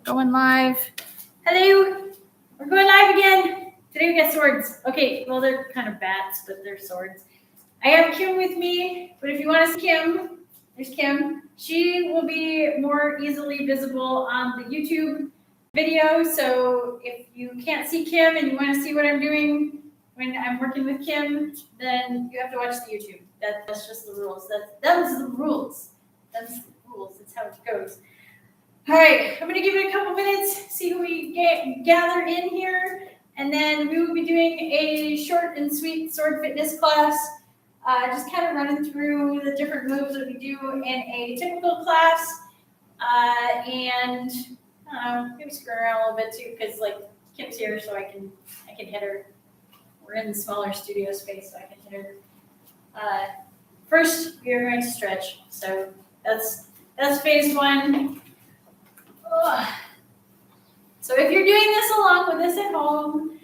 Going live. Hello. We're going live again. Today we got swords. Okay, well, they're kind of bats, but they're swords. I have Kim with me, but if you want to see Kim, there's Kim. She will be more easily visible on the YouTube video. So if you can't see Kim and you want to see what I'm doing when I'm working with Kim, then you have to watch the YouTube. That's just the rules. That's the rules. That's the rules. That's how it goes. All right, I'm going to give it a couple minutes, see who we gather in here, and then we will be doing a short and sweet sword fitness class, just kind of running through the different moves that we do in a typical class, and maybe screw around a little bit too, because like Kim's here, so I can hit her. We're in the smaller studio space, so I can hit her. First, we are going to stretch, so that's phase one. So if you're doing this along with us at home,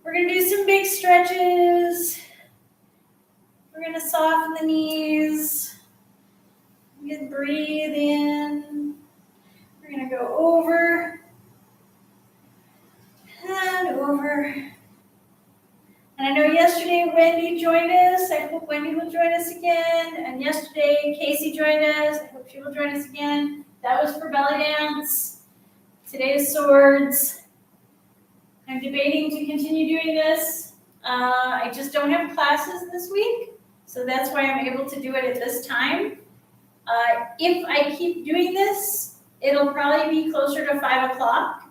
we're going to do some big stretches. We're going to soften the knees. You can breathe in. We're going to go over and over. And I know yesterday Wendy joined us. I hope Wendy will join us again. And yesterday Casey joined us. I hope she will join us again. That was for belly dance. Today is swords. I'm debating to continue doing this. I just don't have classes this week, so that's why I'm able to do it at this time. If I keep doing this, it'll probably be closer to 5 o'clock.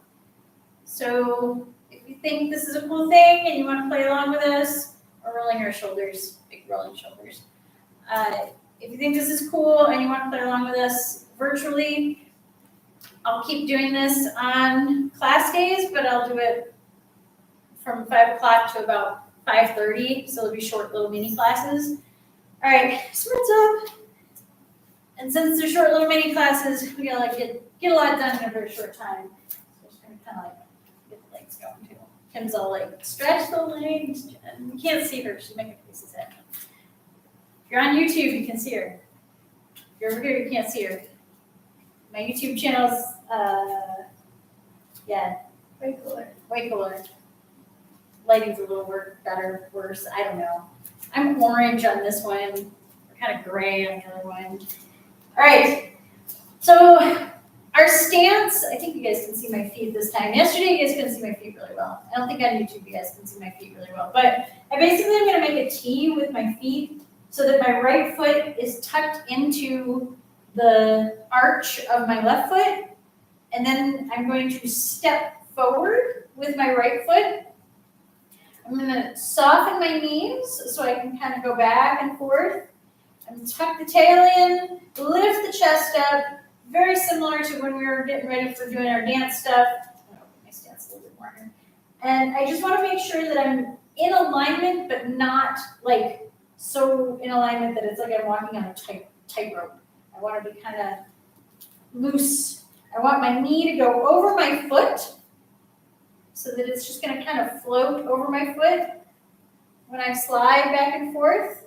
So if you think this is a cool thing and you want to play along with us, we're rolling our shoulders, big rolling shoulders. If you think this is cool and you want to play along with us virtually, I'll keep doing this on class days, but I'll do it from 5 o'clock to about 5:30, so it'll be short little mini classes. All right, swords up. And since they're short little mini classes, we gotta like get a lot done in a very short time. So I'm just gonna kind of like get the legs going too. Kim's all like, stretch the legs. And you can't see her, she's making faces at me. If you're on YouTube, you can see her. If you're over here, you can't see her. My YouTube channel's, way cooler. Lighting's a little better, worse, I don't know. I'm orange on this one. We're kind of gray on the other one. All right, so our stance, I think you guys can see my feet this time. Yesterday, you guys couldn't see my feet really well. I don't think on YouTube you guys can see my feet really well. But I basically am going to make a T with my feet so that my right foot is tucked into the arch of my left foot, and then I'm going to step forward with my right foot. I'm going to soften my knees so I can kind of go back and forth and tuck the tail in, lift the chest up, very similar to when we were getting ready for doing our dance stuff. Oh, my stance a little bit more here. And I just want to make sure that I'm in alignment, but not like so in alignment that it's like I'm walking on a tightrope. I want to be kind of loose. I want my knee to go over my foot so that it's just going to kind of float over my foot when I slide back and forth.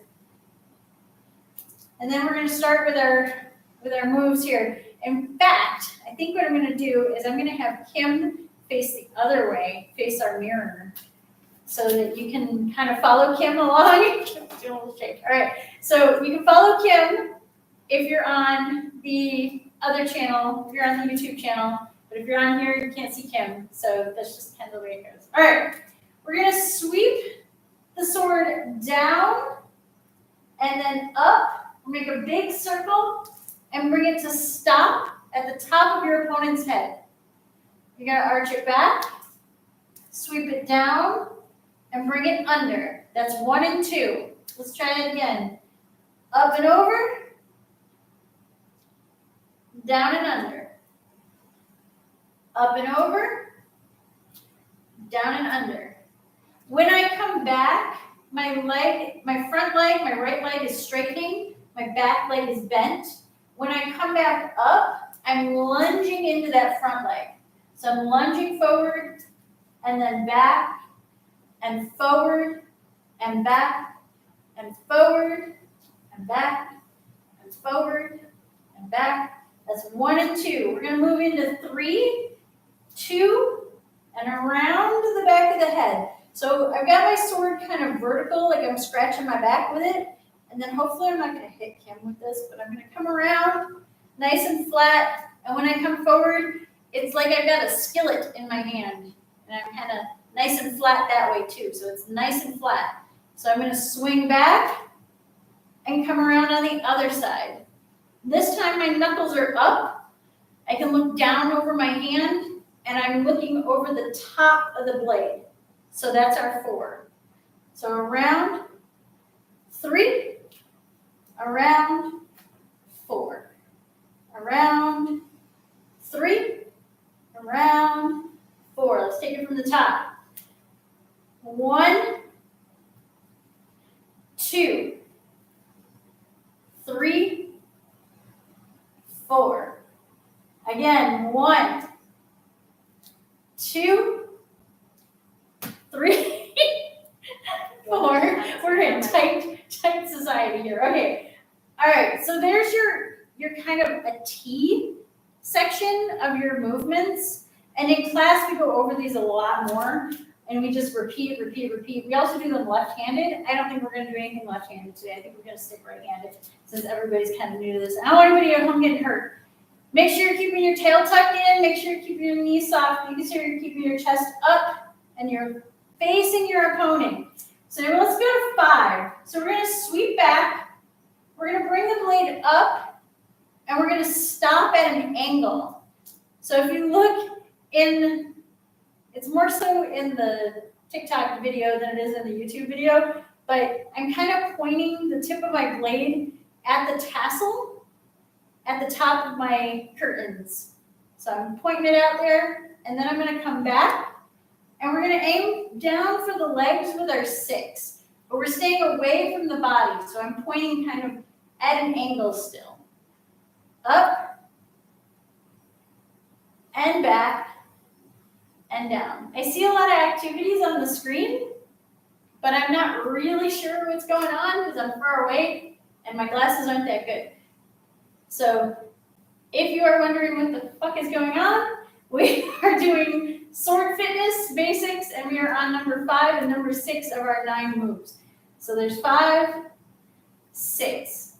And then we're going to start with our moves here. In fact, I think what I'm going to do is I'm going to have Kim face the other way, face our mirror, so that you can kind of follow Kim along. Kim's doing a little shake. All right, so you can follow Kim if you're on the other channel, if you're on the YouTube channel, but if you're on here, you can't see Kim, so that's just kind of the way it goes. All right, we're going to sweep the sword down and then up, make a big circle, and bring it to stop at the top of your opponent's head. You're going to arch it back, sweep it down, and bring it under. That's 1 and 2. Let's try it again. Up and over, down and under. Up and over, down and under. When I come back, my front leg, my right leg is straightening, my back leg is bent. When I come back up, I'm lunging into that front leg. So I'm lunging forward and then back and forward and back and forward and back and forward and back. That's 1 and 2. We're going to move into 3. and around the back of the head. So I've got my sword kind of vertical, like I'm scratching my back with it. And then hopefully I'm not going to hit Kim with this, but I'm going to come around nice and flat. And when I come forward, it's like I've got a skillet in my hand. And I'm kind of nice and flat that way too. So it's nice and flat. So I'm going to swing back and come around on the other side. This time my knuckles are up. I can look down over my hand, and I'm looking over the top of the blade. So that's our 4. So around 3, around 4, around 3, around 4. Let's take it from the top. 1, 2, 3, 4. Again, 1, 2, 3, 4. We're in tight society here. Okay. All right. So there's your kind of a T section of your movements. And in class, we go over these a lot more. And we just repeat. We also do them left-handed. I don't think we're going to do anything left-handed today. I think we're going to stick right-handed since everybody's kind of new to this. I don't want anybody at home getting hurt. Make sure you're keeping your tail tucked in. Make sure you're keeping your knees soft. Make sure you're keeping your chest up and you're facing your opponent. So now let's go to 5. So we're going to sweep back. We're going to bring the blade up, and we're going to stop at an angle. So if you look in, it's more so in the TikTok video than it is in the YouTube video, but I'm kind of pointing the tip of my blade at the tassel at the top of my curtains. So I'm pointing it out there, and then I'm going to come back, and we're going to aim down for the legs with our 6. But we're staying away from the body, so I'm pointing kind of at an angle still. Up, and back, and down. I see a lot of activities on the screen, but I'm not really sure what's going on because I'm far away, and my glasses aren't that good. So if you are wondering what the fuck is going on, we are doing sword fitness basics, and we are on number 5 and number 6 of our 9 moves. So there's 5, 6.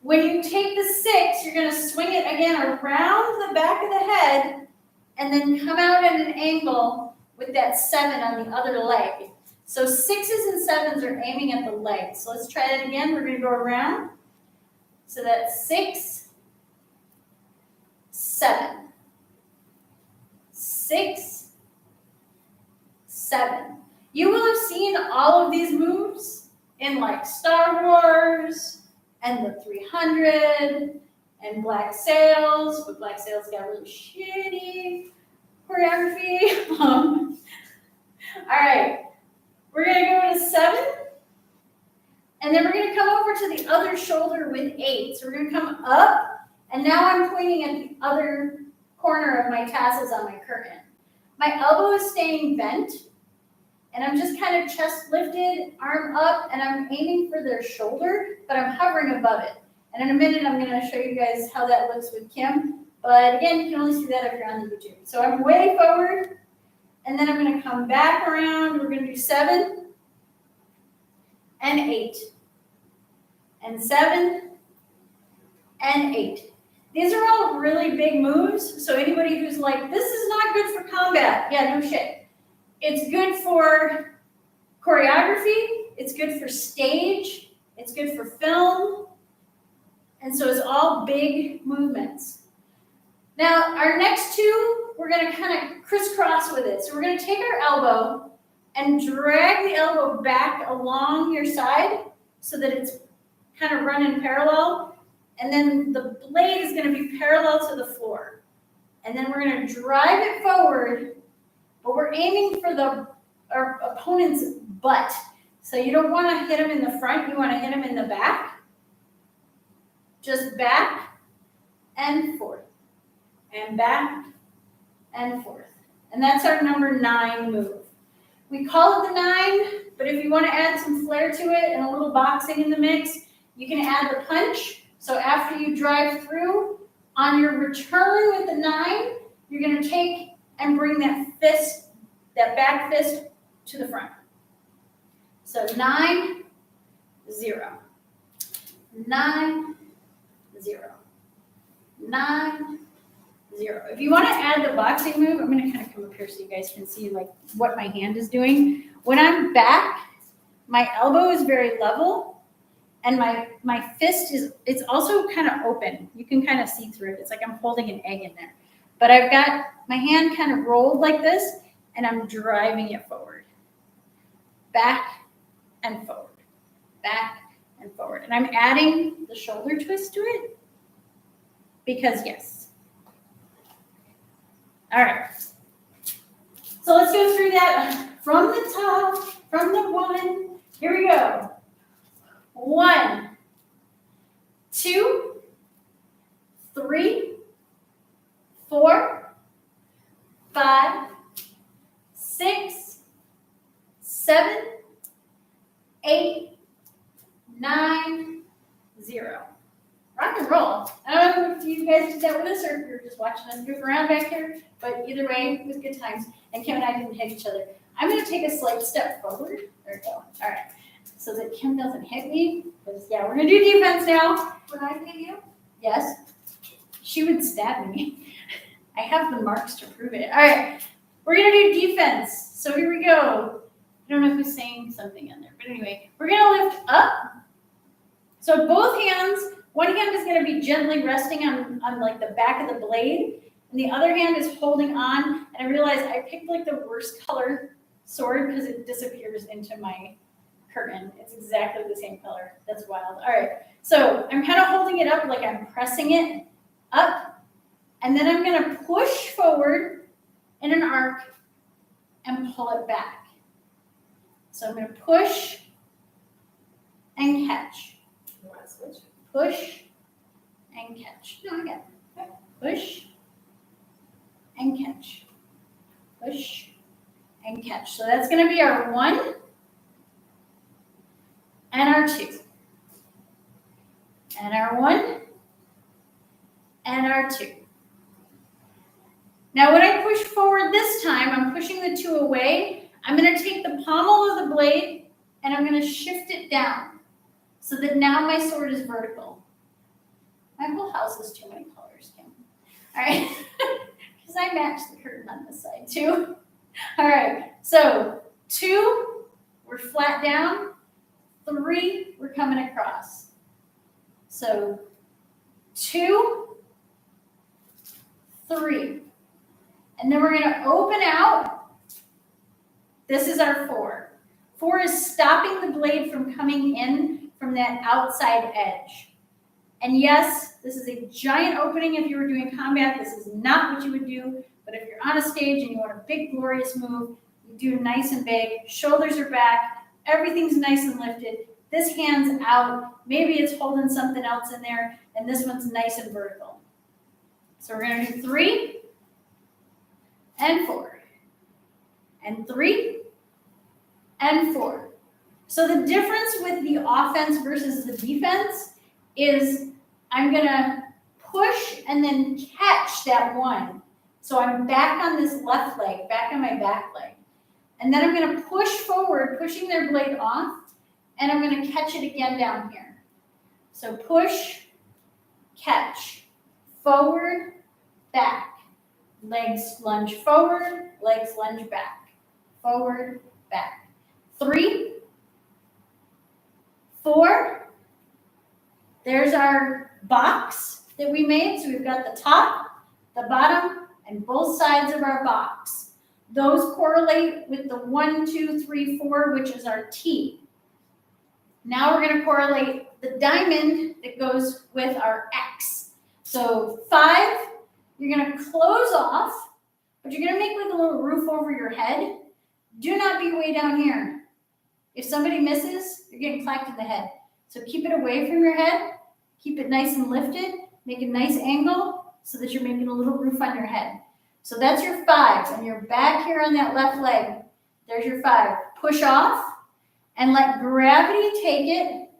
When you take the 6, you're going to swing it again around the back of the head and then come out at an angle with that 7 on the other leg. So 6s and 7s are aiming at the legs. So let's try that again. We're going to go around. So that's 6, 7. 6, 7. You will have seen all of these moves in like Star Wars and the 300 and Black Sails, but Black Sails got really shitty choreography. All right, we're gonna go to 7, and then we're gonna come over to the other shoulder with 8. So we're gonna come up, and now I'm pointing at the other corner of my tassels on my curtain. My elbow is staying bent, and I'm just kind of chest lifted, arm up, and I'm aiming for their shoulder, but I'm hovering above it. And in a minute, I'm going to show you guys how that looks with Kim. But again, you can only see that if you're on the YouTube. So I'm way forward, and then I'm going to come back around. We're going to do 7 and 8, and 7 and 8. These are all really big moves, so anybody who's like, this is not good for combat, yeah, no shit. It's good for choreography, it's good for stage, it's good for film, and so it's all big movements. Now, our next 2, we're gonna kind of crisscross with it. So we're gonna take our elbow and drag the elbow back along your side so that it's kind of running parallel. And then the blade is going to be parallel to the floor. And then we're going to drive it forward, but we're aiming for our opponent's butt. So you don't want to hit him in the front, you want to hit him in the back. Just back and forth, and back and forth. And that's our number 9 move. We call it the 9, but if you want to add some flair to it and a little boxing in the mix, you can add the punch. So after you drive through, on your return with the 9, you're going to take and bring that fist that back fist to the front. So 9, 0. 9, 0. 9, 0. If you want to add the boxing move, I'm going to kind of come up here so you guys can see like what my hand is doing. When I'm back, my elbow is very level, and my fist it's also kind of open. You can kind of see through it. It's like I'm holding an egg in there. But I've got my hand kind of rolled like this, and I'm driving it forward. Back and forward. Back and forward. And I'm adding the shoulder twist to it because yes. All right. So let's go through that from the top, from the 1. Here we go. 1, 2, 3, 4, 5, 6, 7, 8, 9, 0. Rock and roll. I don't know if you guys did that with us or if you're just watching us move around back here, but either way, it was good times. And Kim and I didn't hit each other. I'm going to take a slight step forward. There we go. All right. So that Kim doesn't hit me. Because, yeah, we're going to do defense now. Would I hit you? Yes. She would stab me. I have the marks to prove it. All right. We're going to do defense. So here we go. I don't know who's saying something in there. But anyway, we're going to lift up. So both hands, one hand is going to be gently resting on like the back of the blade. And the other hand is holding on. And I realized I picked like the worst color sword because it disappears into my curtain. It's exactly the same color. That's wild. All right. So I'm kind of holding it up like I'm pressing it up. And then I'm going to push forward in an arc and pull it back. So I'm going to push and catch. You want to switch? Push and catch. No, I got it. Okay. Push and catch. Push and catch. So that's going to be our 1 and our 2. And our 1 and our 2. Now when I push forward this time, I'm pushing the 2 away. I'm going to take the pommel of the blade and I'm going to shift it down so that now my sword is vertical. My whole house is too many colors, Kim. All right, because I matched the curtain on this side too. All right, so 2, we're flat down. 3, we're coming across. So 2, 3. And then we're going to open out. This is our 4. 4 is stopping the blade from coming in from that outside edge. And yes, this is a giant opening if you were doing combat. This is not what you would do. But if you're on a stage and you want a big, glorious move, you do nice and big. Shoulders are back. Everything's nice and lifted. This hand's out. Maybe it's holding something else in there. And this one's nice and vertical. So we're going to do 3 and 4. And 3 and 4. So the difference with the offense versus the defense is I'm going to push and then catch that 1. So I'm back on this left leg, back on my back leg. And then I'm going to push forward, pushing their blade off, and I'm going to catch it again down here. So push, catch, forward, back. Legs lunge forward, legs lunge back. Forward, back. 3, 4. There's our box that we made. So we've got the top, the bottom, and both sides of our box. Those correlate with the 1, 2, 3, 4, which is our T. Now we're going to correlate the diamond that goes with our X. So 5, you're going to close off, but you're going to make like a little roof over your head. Do not be way down here. If somebody misses, you're getting clacked in the head. So keep it away from your head. Keep it nice and lifted. Make a nice angle so that you're making a little roof on your head. So that's your 5. And you're back here on that left leg. There's your 5. Push off and let gravity take it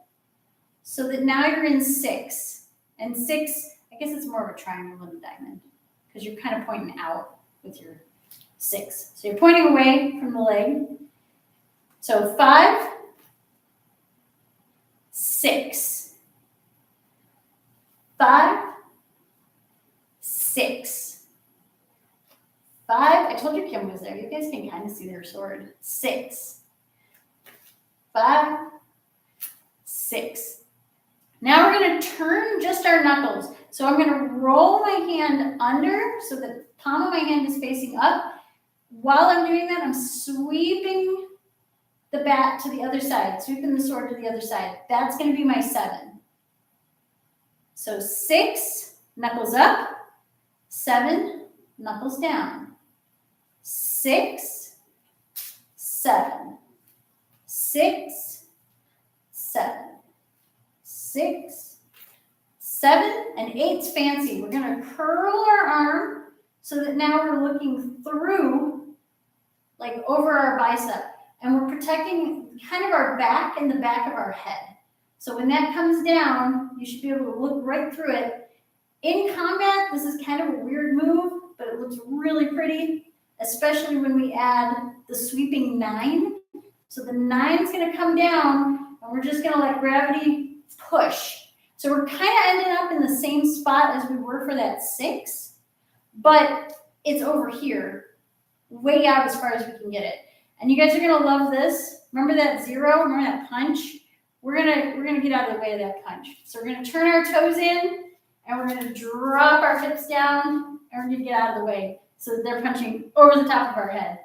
so that now you're in 6. And 6, I guess it's more of a triangle than a diamond because you're kind of pointing out with your. 6. So you're pointing away from the leg. So 5, 6. 5, 6. 5. I told you Kim was there. You guys can kind of see their sword. 6. 5, 6. Now we're going to turn just our knuckles. So I'm going to roll my hand under so the palm of my hand is facing up. While I'm doing that, I'm sweeping the bat to the other side, sweeping the sword to the other side. That's going to be my 7. So 6, knuckles up, 7, knuckles down. 6, 7, 6, 7, 6, 7, and 8's fancy. We're going to curl our arm so that now we're looking through, like over our bicep, and we're protecting kind of our back and the back of our head. So when that comes down, you should be able to look right through it. In combat, this is kind of a weird move, but it looks really pretty, especially when we add the sweeping 9. So the 9 is going to come down, and we're just going to let gravity push. So we're kind of ending up in the same spot as we were for that 6, but it's over here, way out as far as we can get it. And you guys are going to love this. Remember that 0? Remember that punch? We're gonna get out of the way of that punch. So we're going to turn our toes in, and we're going to drop our hips down, and we're going to get out of the way so that they're punching over the top of our head.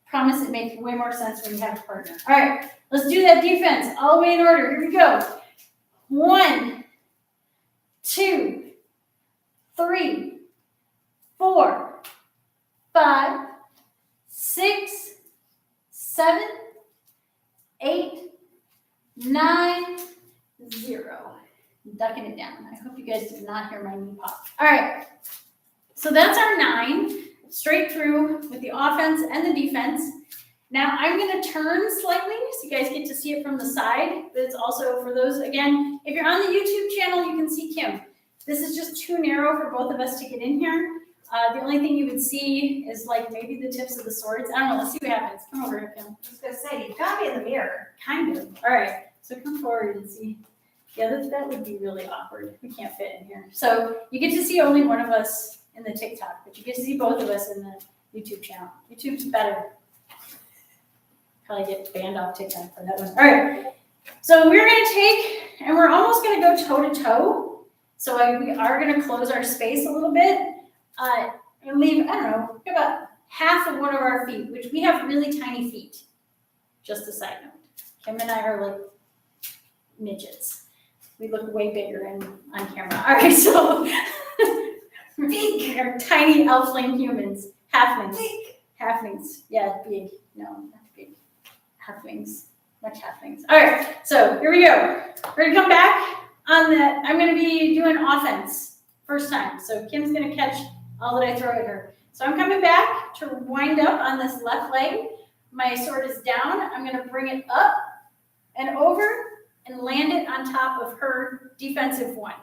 Promise it makes way more sense when you have a partner. All right, let's do that defense all the way in order. Here we go. 1, 2, 3, 4, 5, 6, 7, 8, 9, 0. I'm ducking it down. I hope you guys did not hear my knee pop. All right, so that's our 9, straight through with the offense and the defense. Now I'm going to turn slightly so you guys get to see it from the side, but it's also for those, again, if you're on the YouTube channel, you can see Kim. This is just too narrow for both of us to get in here. The only thing you would see is like maybe the tips of the swords. I don't know. Let's see what happens. Come over here, Kim. I was going to say, you got me in the mirror. Kind of. All right. So come forward and see. Yeah, that would be really awkward. We can't fit in here. So you get to see only one of us in the TikTok, but you get to see both of us in the YouTube channel. YouTube's better. Probably get banned off TikTok for that one. All right. So we're going to take, and we're almost going to go toe to toe. So we are going to close our space a little bit. And leave, I don't know, about half of one of our feet, which we have really tiny feet. Just a side note. Kim and I are like midgets. We look way bigger on camera. All right, so we're tiny elfling humans. Halflings. Halflings. Yeah, big. No, not big. Halflings. Much halflings. All right, so here we go. We're going to come back on the, I'm going to be doing offense first time. So Kim's going to catch all that I throw at her. So I'm coming back to wind up on this left leg. My sword is down. I'm going to bring it up and over and land it on top of her defensive 1.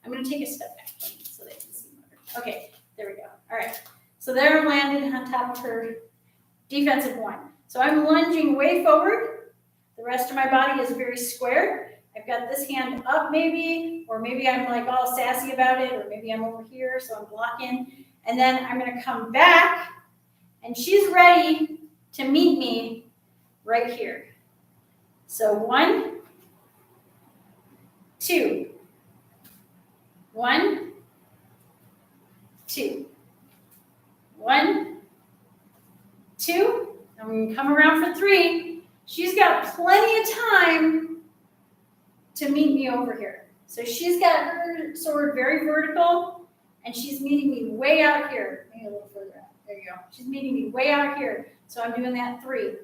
I'm going to take a step back so they can see more. Okay, there we go. All right. So there I'm landed on top of her defensive 1. So I'm lunging way forward. The rest of my body is very square. I've got this hand up maybe, or maybe I'm like all sassy about it, or maybe I'm over here, so I'm blocking. And then I'm going to come back, and she's ready to meet me right here. So 1, 2. 1, 2. 1, 2. And we're going to come around for 3. She's got plenty of time to meet me over here. So she's got her sword very vertical, and she's meeting me way out here. Maybe a little further out. There you go. She's meeting me way out here. So I'm doing that 3.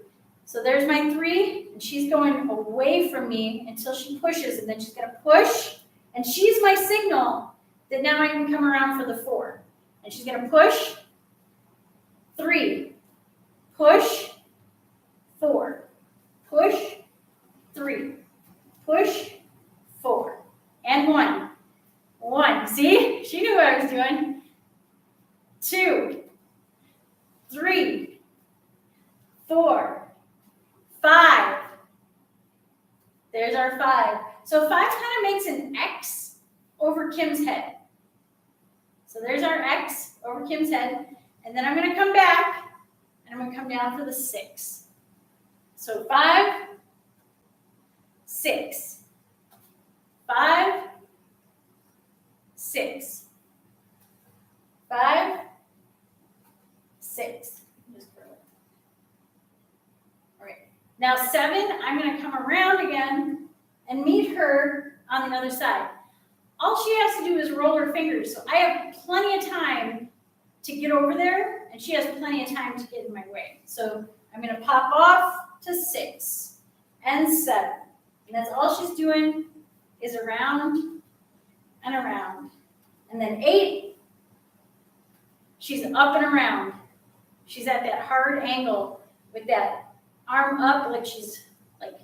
So there's my 3, and she's going away from me until she pushes, and then she's going to push, and she's my signal that now I can come around for the 4. And she's going to push, 3, push, 4, push, 3, push, 4, and 1. 1. See? She knew what I was doing. 2, 3, 4, 5. There's our 5. So 5 kind of makes an X over Kim's head. So there's our X over Kim's head. And then I'm going to come back, and I'm going to come down for the 6. So 5, 6. 5, 6. 5, 6. Just curl it. All right. Now 7, I'm going to come around again and meet her on the other side. All she has to do is roll her fingers. So I have plenty of time to get over there, and she has plenty of time to get in my way. So I'm going to pop off to 6 and 7. And that's all she's doing is around and around. And then 8, she's up and around. She's at that hard angle with that arm up like she's like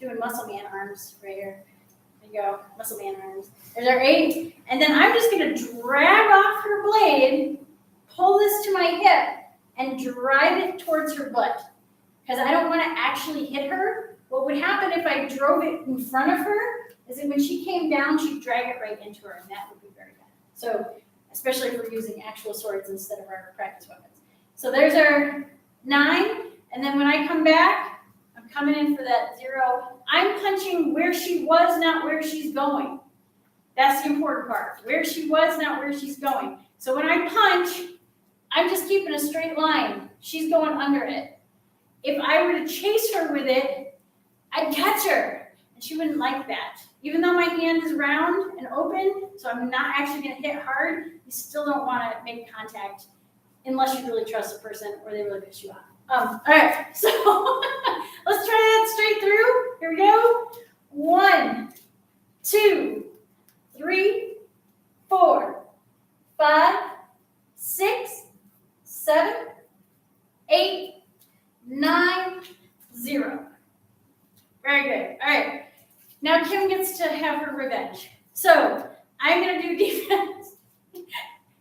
doing muscle man arms right here. There you go, muscle man arms. There's our 8. And then I'm just going to drag off her blade, pull this to my hip, and drive it towards her butt. Because I don't want to actually hit her. What would happen if I drove it in front of her is that when she came down, she'd drag it right into her, and that would be very bad. So, especially if we're using actual swords instead of our practice weapons. So there's our 9, and then when I come back, I'm coming in for that 0. I'm punching where she was, not where she's going. That's the important part. Where she was, not where she's going. So when I punch, I'm just keeping a straight line. She's going under it. If I were to chase her with it, I'd catch her, and she wouldn't like that. Even though my hand is round and open, so I'm not actually going to hit hard, you still don't want to make contact unless you really trust the person or they really piss you off. All right, so let's try that straight through. Here we go. 1, 2, 3, 4, 5, 6, 7, 8, 9, 0. Very good. All right. Now Kim gets to have her revenge. So I'm going to do defense.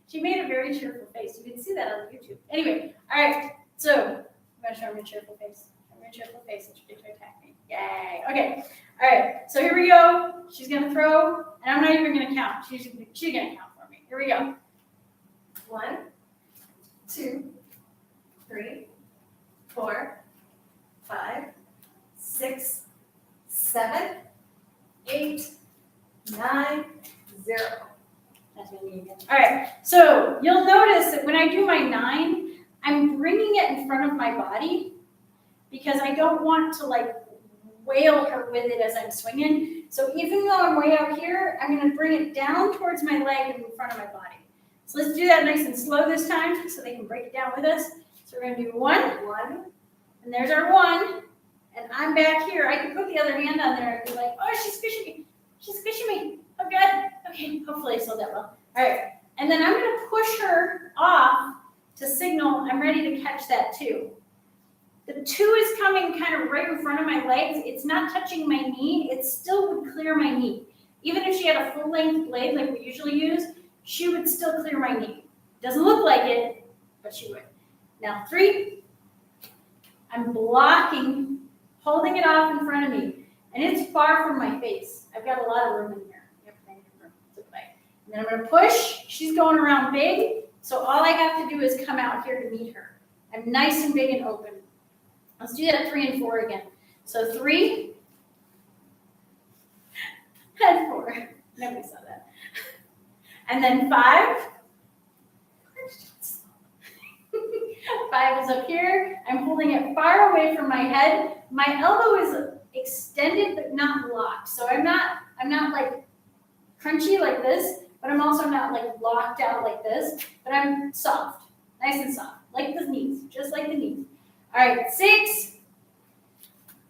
She made a very cheerful face. You can see that on YouTube. Anyway, all right. So I'm going to show her a cheerful face. Show her a cheerful face and she's going to attack me. Yay. Okay. All right. So here we go. She's going to throw, and I'm not even going to count. She's going to count for me. Here we go. 1, 2, 3, 4, 5, 6, 7, 8, 9, 0. That's me again. All right. So you'll notice that when I do my 9, I'm bringing it in front of my body because I don't want to like wail her with it as I'm swinging. So even though I'm way out here, I'm going to bring it down towards my leg and in front of my body. So let's do that nice and slow this time so they can break it down with us. So we're going to do 1, and there's our 1. And I'm back here. I can put the other hand on there and be like, oh, she's squishing me. She's squishing me. Oh, good. Okay, hopefully I sold that well. All right. And then I'm going to push her off to signal I'm ready to catch that 2. The 2 is coming kind of right in front of my legs. It's not touching my knee. It still would clear my knee. Even if she had a full-length blade like we usually use, she would still clear my knee. Doesn't look like it, but she would. Now 3, I'm blocking, holding it off in front of me, and it's far from my face. I've got a lot of room in here. It's okay. And then I'm going to push. She's going around big, so all I have to do is come out here to meet her. I'm nice and big and open. Let's do that 3 and 4 again. So 3 and 4. Nobody saw that. And then 5. 5 is up here. I'm holding it far away from my head. My elbow is extended but not locked. So I'm not like crunchy like this, but I'm also not like locked out like this. But I'm soft, nice and soft, like the knees, just like the knees. All right, 6.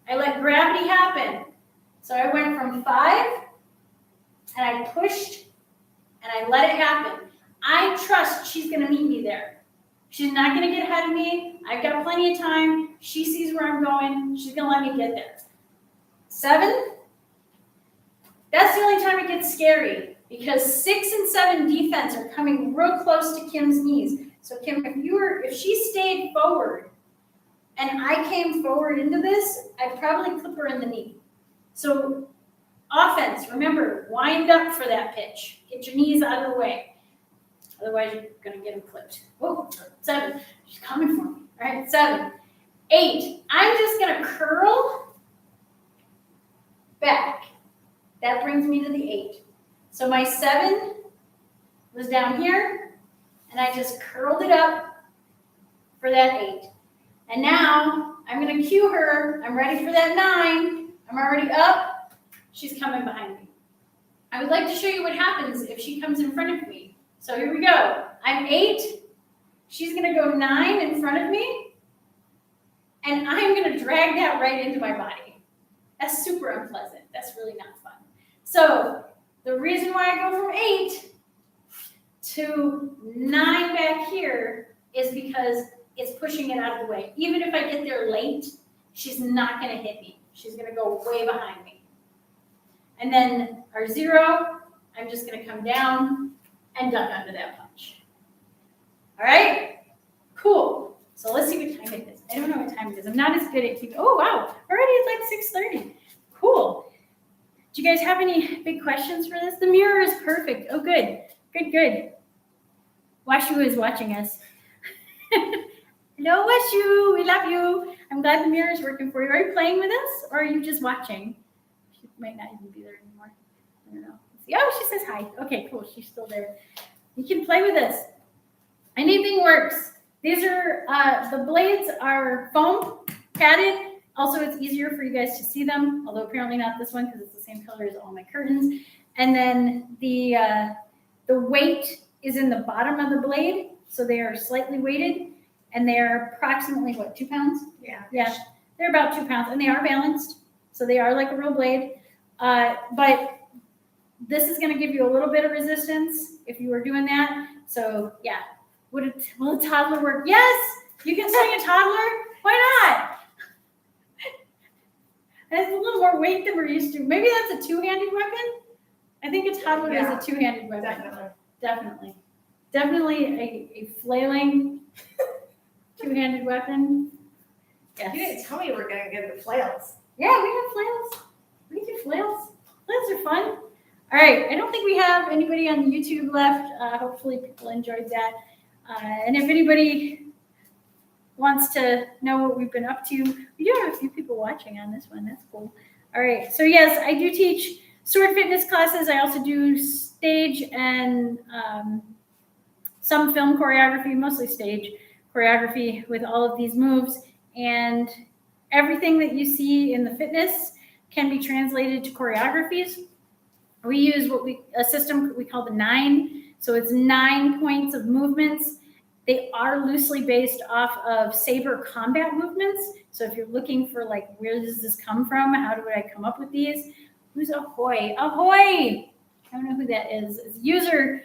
I let gravity happen. So I went from 5, and I pushed, and I let it happen. I trust she's going to meet me there. She's not going to get ahead of me. I've got plenty of time. She sees where I'm going. She's going to let me get there. 7. That's the only time it gets scary because 6 and 7 defense are coming real close to Kim's knees. So Kim, if she stayed focused forward and I came forward into this, I'd probably clip her in the knee. So offense, remember, wind up for that pitch. Get your knees out of the way. Otherwise, you're going to get them clipped. Oh, 7. She's coming for me. All right, 7. 8. I'm just going to curl back. That brings me to the 8. So my 7 was down here, and I just curled it up for that 8. And now I'm going to cue her. I'm ready for that 9. I'm already up. She's coming behind me. I would like to show you what happens if she comes in front of me. So here we go. I'm 8. She's going to go 9 in front of me. And I'm going to drag that right into my body. That's super unpleasant. That's really not fun. So the reason why I go from 8 to 9 back here is because it's pushing it out of the way. Even if I get there late, she's not going to hit me. She's going to go way behind me. And then our 0, I'm just going to come down and duck under that punch. All right? Cool. So let's see what time it is. I don't know what time it is. I'm not as good at keeping. Oh, wow. Already it's like 6:30. Cool. Do you guys have any big questions for this? The mirror is perfect. Oh, good. Good. Washu is watching us. Hello, Washu. We love you. I'm glad the mirror is working for you. Are you playing with us or are you just watching? She might not even be there anymore. I don't know. Oh, she says hi. Okay, cool. She's still there. You can play with us. Anything works. These are, the blades are foam padded. Also, it's easier for you guys to see them, although apparently not this one because it's the same color as all my curtains. And then the weight is in the bottom of the blade, so they are slightly weighted, and they're approximately, 2 pounds? Yeah, they're about 2 pounds, and they are balanced, so they are like a real blade. But this is going to give you a little bit of resistance if you were doing that. So, yeah. Will a toddler work? Yes! You can swing a toddler. Why not? That's a little more weight than we're used to. Maybe that's a two-handed weapon. I think a toddler is a two-handed weapon. Definitely a flailing two-handed weapon. Yes. You didn't tell me you were going to get the flails. Yeah, we have flails. We do flails. Flails are fun. All right. I don't think we have anybody on YouTube left. Hopefully people enjoyed that. And if anybody wants to know what we've been up to, we do have a few people watching on this one. That's cool. All right. So yes, I do teach sword fitness classes. I also do stage and some film choreography, mostly stage choreography with all of these moves. And everything that you see in the fitness can be translated to choreographies. We use a system we call the 9. So it's 9 points of movements. They are loosely based off of saber combat movements. So if you're looking for where does this come from? How do I come up with these? Who's Ahoy? Ahoy! I don't know who that is. It's user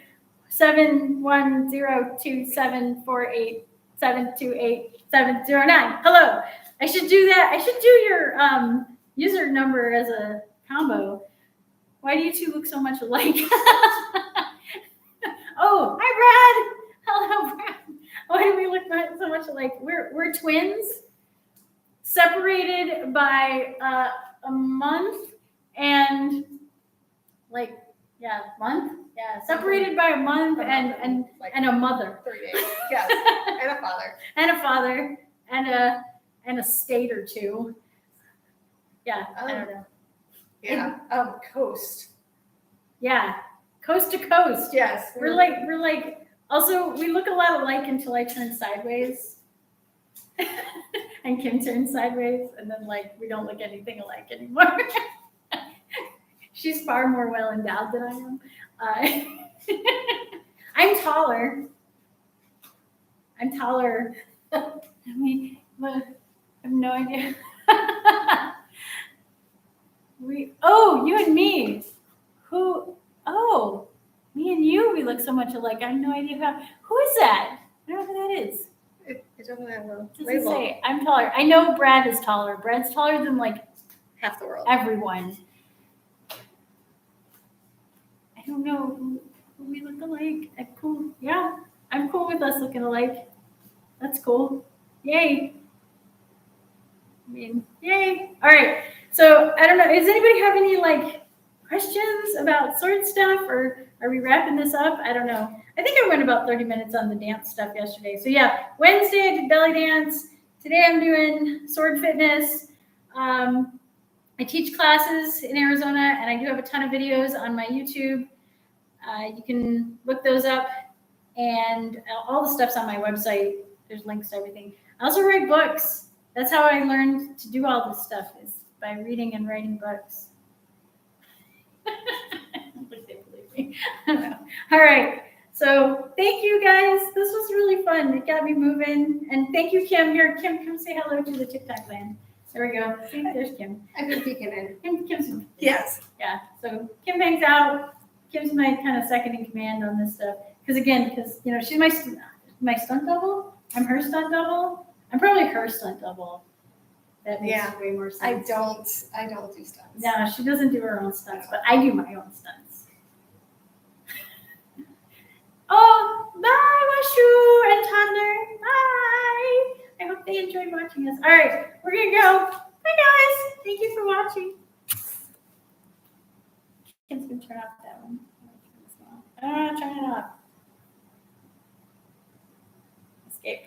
7102748728709. Hello. I should do that. I should do your user number as a combo. Why do you two look so much alike? Oh, hi, Brad. Hello, Brad. Why do we look so much alike? We're twins, separated by a month and month. Yeah, separated by a month and a mother. 3 days. Yes, and a father. And a father and a state or two. Yeah, I don't know. Yeah, coast. Yeah, coast to coast. Yes. We're like. Also, we look a lot alike until I turn sideways. And Kim turns sideways, and then we don't look anything alike anymore. She's far more well endowed than I am. I'm taller. I mean, I have no idea. You and me. Me and you, we look so much alike. I have no idea who is that? I don't know who that is. It doesn't have a Doesn't label. say. I'm taller. I know Brad is taller. Brad's taller than Half the world. everyone. I don't know who we look alike. I'm cool. Yeah, I'm cool with us looking alike. That's cool. Yay. I mean, yay. All right. So I don't know. Does anybody have any like questions about sword stuff, or are we wrapping this up? I don't know. I think I went about 30 minutes on the dance stuff yesterday. So yeah, Wednesday I did belly dance. Today I'm doing sword fitness. I teach classes in Arizona, and I do have a ton of videos on my YouTube. You can look those up, and all the stuff's on my website. There's links to everything. I also write books. That's how I learned to do all this stuff, is by reading and writing books. I don't think they believe me. I don't know. All right. So thank you guys. This was really fun. It got me moving. And thank you, Kim. Here, Kim, come say hello to the TikTok land. There we go. See, there's Kim. I've been peeking in. Kim's Yes. yeah. So Kim hangs out. Kim's my kind of second in command on this stuff. Because you know, she's my stunt double. I'm her stunt double. I'm probably her stunt double. That makes way more sense. I don't do stunts. No, she doesn't do her own stunts, but I do my own stunts. Oh, bye, Washu and Toddler. Bye. I hope they enjoyed watching us. All right, we're going to go. Bye, guys. Thank you for watching. Kim's going to turn off that one. Turn it off.